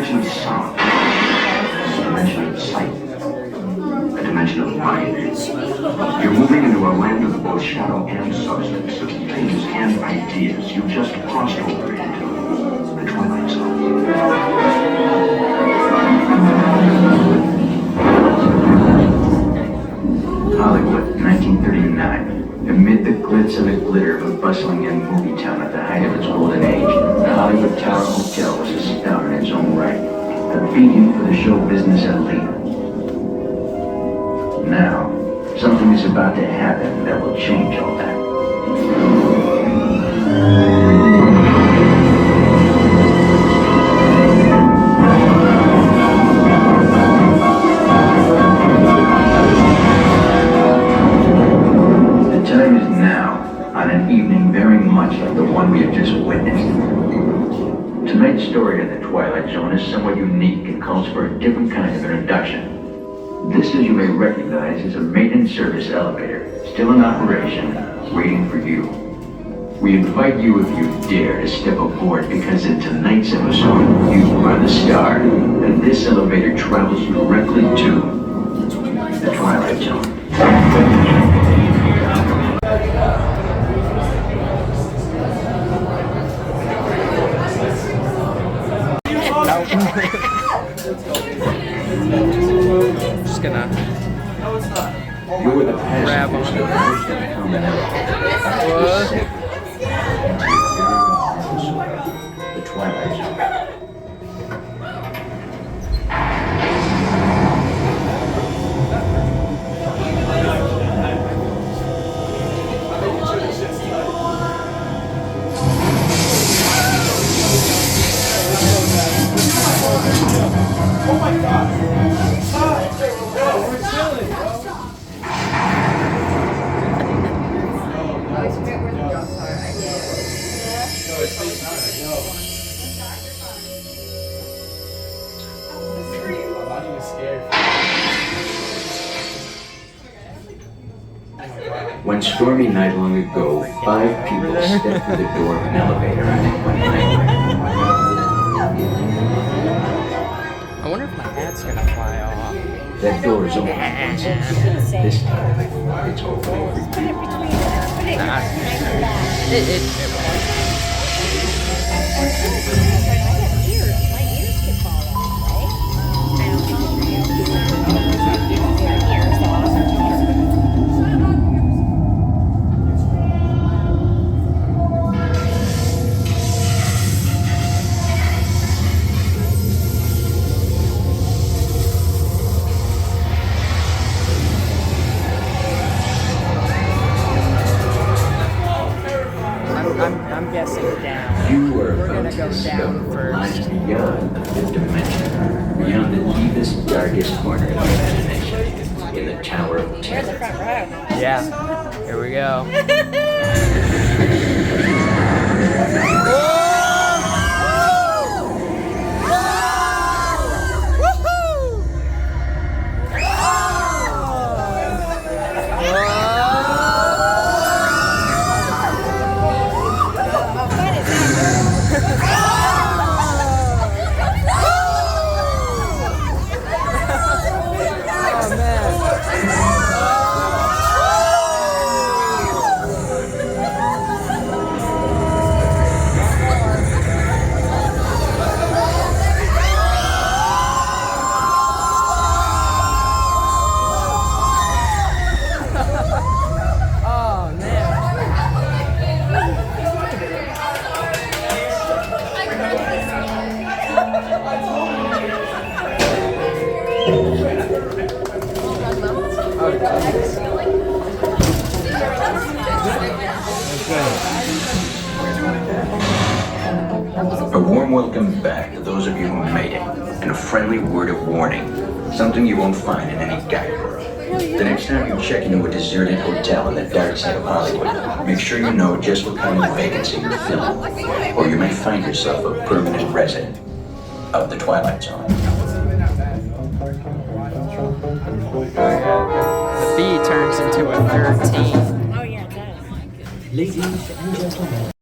dimension of sound, a dimension of sight, a dimension of mind. You're moving into a land of both shadow and substance, of things and ideas. You just crossed over into the Twilight Zone. Hollywood, 1939. Amid the glitz and the glitter of a bustling young movie town at the height of its golden age, the Hollywood Tower Hotel was a star in its own right, a beacon for the show business elite. Now, something is about to happen that will change all that. Like the one we have just witnessed. Tonight's story in the Twilight Zone is somewhat unique and calls for a different kind of introduction. This, as you may recognize, is a maintenance service elevator, still in operation, waiting for you. We invite you, if you dare, to step aboard, because in tonight's episode, you are the star, and this elevator travels directly to the Twilight Zone. Just gonna You're the grab on it. The Twilight Zone. Oh my God! One stormy night long ago, 5 people stepped through the door of an elevator and went I wonder if my hat's gonna fly off. That door is open once again. This time, it's open for you. Nah, it won't. I'm guessing down. You are We're gonna about go to down discover lies first. beyond the fifth dimension, beyond the deepest, darkest corner of your imagination, in the Tower of Terror. Yeah, here we go. A warm welcome back to those of you who made it, and a friendly word of warning. Something you won't find in any guidebook. The next time you check into a deserted hotel in the dark side of Hollywood, make sure you know just what kind of vacancy you're filling, or you may find yourself a permanent resident of the Twilight Zone. The B turns into a 13. Oh yeah, it does. Ladies and gentlemen.